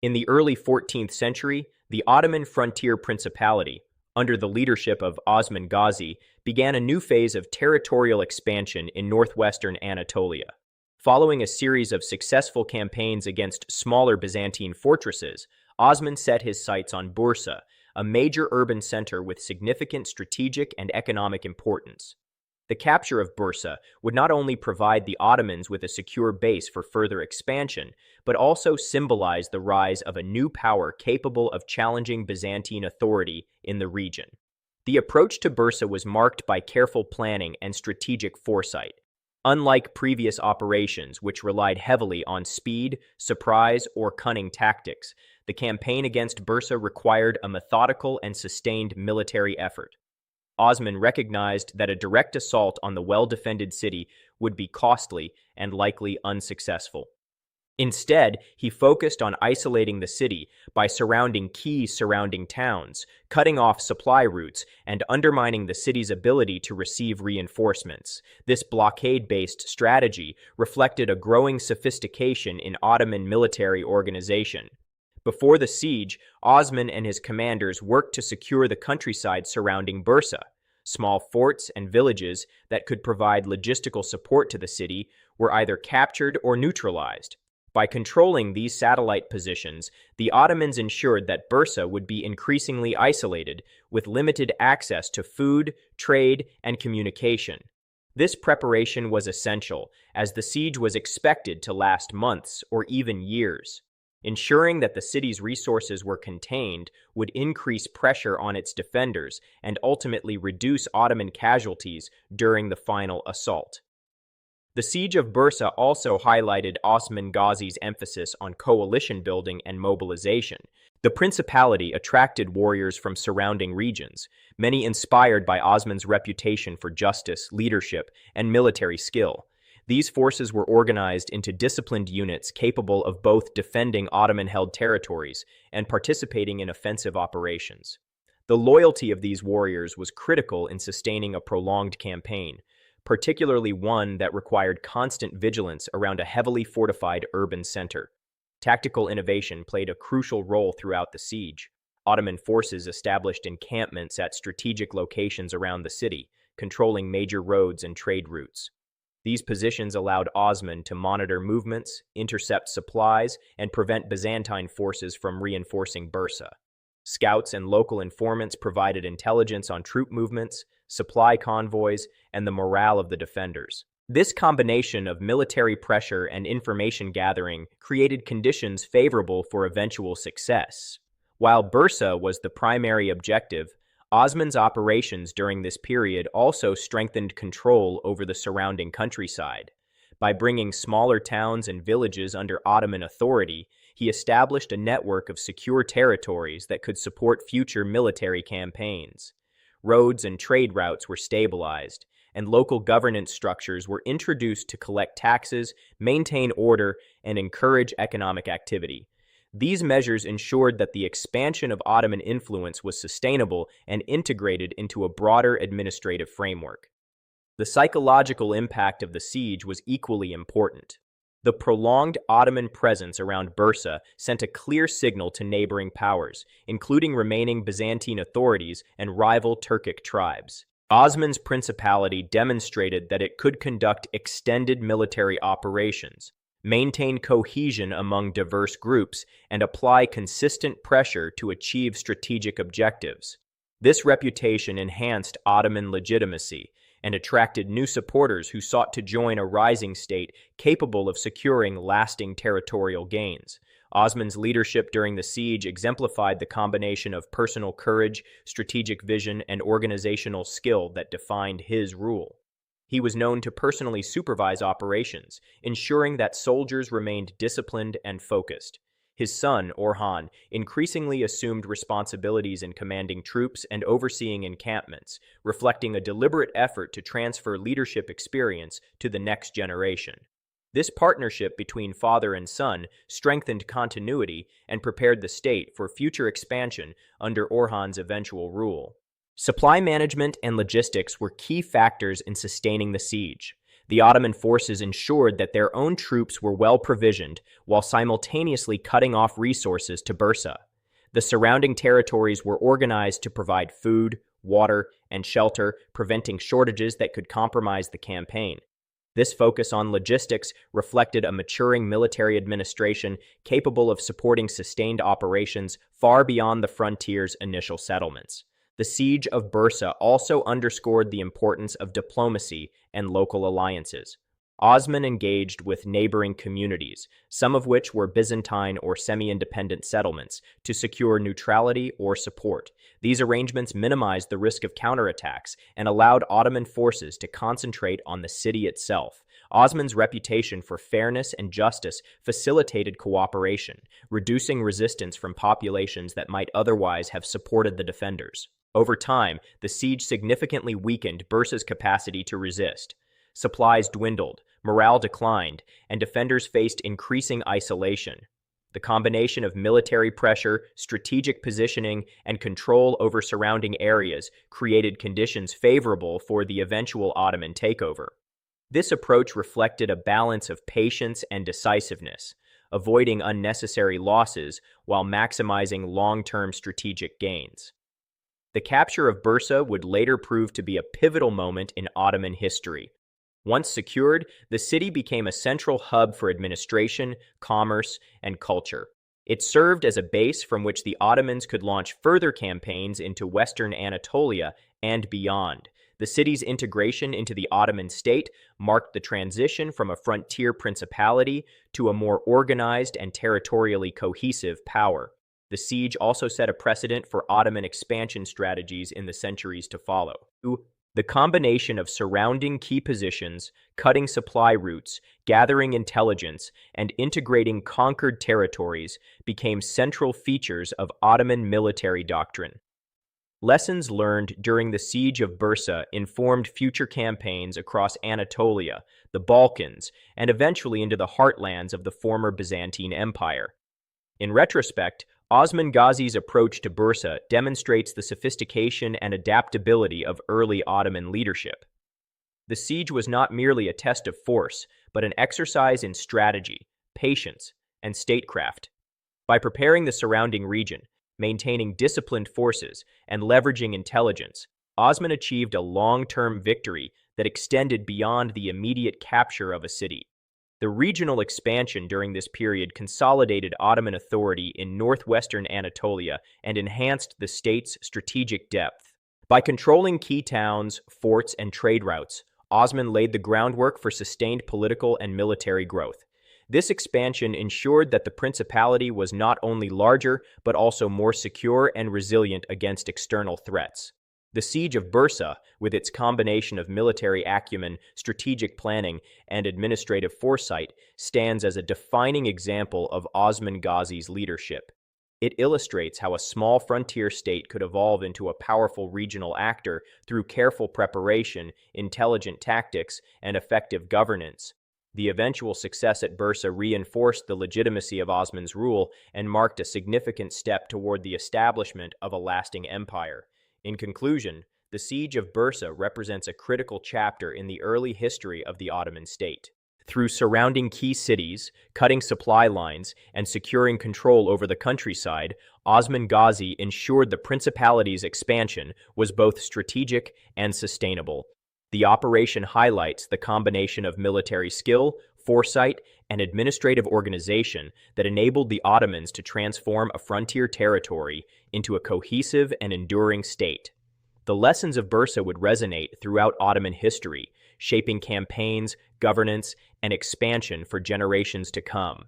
In the early 14th century, the Ottoman frontier principality, under the leadership of Osman Gazi, began a new phase of territorial expansion in northwestern Anatolia. Following a series of successful campaigns against smaller Byzantine fortresses, Osman set his sights on Bursa, a major urban center with significant strategic and economic importance. The capture of Bursa would not only provide the Ottomans with a secure base for further expansion, but also symbolize the rise of a new power capable of challenging Byzantine authority in the region. The approach to Bursa was marked by careful planning and strategic foresight. Unlike previous operations, which relied heavily on speed, surprise, or cunning tactics, the campaign against Bursa required a methodical and sustained military effort. Osman recognized that a direct assault on the well-defended city would be costly and likely unsuccessful. Instead, he focused on isolating the city by surrounding key surrounding towns, cutting off supply routes, and undermining the city's ability to receive reinforcements. This blockade-based strategy reflected a growing sophistication in Ottoman military organization. Before the siege, Osman and his commanders worked to secure the countryside surrounding Bursa. Small forts and villages that could provide logistical support to the city were either captured or neutralized. By controlling these satellite positions, the Ottomans ensured that Bursa would be increasingly isolated, with limited access to food, trade, and communication. This preparation was essential, as the siege was expected to last months or even years. Ensuring that the city's resources were contained would increase pressure on its defenders and ultimately reduce Ottoman casualties during the final assault. The siege of Bursa also highlighted Osman Ghazi's emphasis on coalition building and mobilization. The principality attracted warriors from surrounding regions, many inspired by Osman's reputation for justice, leadership, and military skill. These forces were organized into disciplined units capable of both defending Ottoman-held territories and participating in offensive operations. The loyalty of these warriors was critical in sustaining a prolonged campaign, particularly one that required constant vigilance around a heavily fortified urban center. Tactical innovation played a crucial role throughout the siege. Ottoman forces established encampments at strategic locations around the city, controlling major roads and trade routes. These positions allowed Osman to monitor movements, intercept supplies, and prevent Byzantine forces from reinforcing Bursa. Scouts and local informants provided intelligence on troop movements, supply convoys, and the morale of the defenders. This combination of military pressure and information gathering created conditions favorable for eventual success. While Bursa was the primary objective, Osman's operations during this period also strengthened control over the surrounding countryside. By bringing smaller towns and villages under Ottoman authority, he established a network of secure territories that could support future military campaigns. Roads and trade routes were stabilized, and local governance structures were introduced to collect taxes, maintain order, and encourage economic activity. These measures ensured that the expansion of Ottoman influence was sustainable and integrated into a broader administrative framework. The psychological impact of the siege was equally important. The prolonged Ottoman presence around Bursa sent a clear signal to neighboring powers, including remaining Byzantine authorities and rival Turkic tribes. Osman's principality demonstrated that it could conduct extended military operations, maintain cohesion among diverse groups, and apply consistent pressure to achieve strategic objectives. This reputation enhanced Ottoman legitimacy and attracted new supporters who sought to join a rising state capable of securing lasting territorial gains. Osman's leadership during the siege exemplified the combination of personal courage, strategic vision, and organizational skill that defined his rule. He was known to personally supervise operations, ensuring that soldiers remained disciplined and focused. His son, Orhan, increasingly assumed responsibilities in commanding troops and overseeing encampments, reflecting a deliberate effort to transfer leadership experience to the next generation. This partnership between father and son strengthened continuity and prepared the state for future expansion under Orhan's eventual rule. Supply management and logistics were key factors in sustaining the siege. The Ottoman forces ensured that their own troops were well provisioned while simultaneously cutting off resources to Bursa. The surrounding territories were organized to provide food, water, and shelter, preventing shortages that could compromise the campaign. This focus on logistics reflected a maturing military administration capable of supporting sustained operations far beyond the frontier's initial settlements. The siege of Bursa also underscored the importance of diplomacy and local alliances. Osman engaged with neighboring communities, some of which were Byzantine or semi-independent settlements, to secure neutrality or support. These arrangements minimized the risk of counterattacks and allowed Ottoman forces to concentrate on the city itself. Osman's reputation for fairness and justice facilitated cooperation, reducing resistance from populations that might otherwise have supported the defenders. Over time, the siege significantly weakened Bursa's capacity to resist. Supplies dwindled, morale declined, and defenders faced increasing isolation. The combination of military pressure, strategic positioning, and control over surrounding areas created conditions favorable for the eventual Ottoman takeover. This approach reflected a balance of patience and decisiveness, avoiding unnecessary losses while maximizing long-term strategic gains. The capture of Bursa would later prove to be a pivotal moment in Ottoman history. Once secured, the city became a central hub for administration, commerce, and culture. It served as a base from which the Ottomans could launch further campaigns into western Anatolia and beyond. The city's integration into the Ottoman state marked the transition from a frontier principality to a more organized and territorially cohesive power. The siege also set a precedent for Ottoman expansion strategies in the centuries to follow. The combination of surrounding key positions, cutting supply routes, gathering intelligence, and integrating conquered territories became central features of Ottoman military doctrine. Lessons learned during the siege of Bursa informed future campaigns across Anatolia, the Balkans, and eventually into the heartlands of the former Byzantine Empire. In retrospect, Osman Ghazi's approach to Bursa demonstrates the sophistication and adaptability of early Ottoman leadership. The siege was not merely a test of force, but an exercise in strategy, patience, and statecraft. By preparing the surrounding region, maintaining disciplined forces, and leveraging intelligence, Osman achieved a long-term victory that extended beyond the immediate capture of a city. The regional expansion during this period consolidated Ottoman authority in northwestern Anatolia and enhanced the state's strategic depth. By controlling key towns, forts, and trade routes, Osman laid the groundwork for sustained political and military growth. This expansion ensured that the principality was not only larger, but also more secure and resilient against external threats. The siege of Bursa, with its combination of military acumen, strategic planning, and administrative foresight, stands as a defining example of Osman Ghazi's leadership. It illustrates how a small frontier state could evolve into a powerful regional actor through careful preparation, intelligent tactics, and effective governance. The eventual success at Bursa reinforced the legitimacy of Osman's rule and marked a significant step toward the establishment of a lasting empire. In conclusion, the siege of Bursa represents a critical chapter in the early history of the Ottoman state. Through surrounding key cities, cutting supply lines, and securing control over the countryside, Osman Ghazi ensured the principality's expansion was both strategic and sustainable. The operation highlights the combination of military skill, foresight, and administrative organization that enabled the Ottomans to transform a frontier territory into a cohesive and enduring state. The lessons of Bursa would resonate throughout Ottoman history, shaping campaigns, governance, and expansion for generations to come.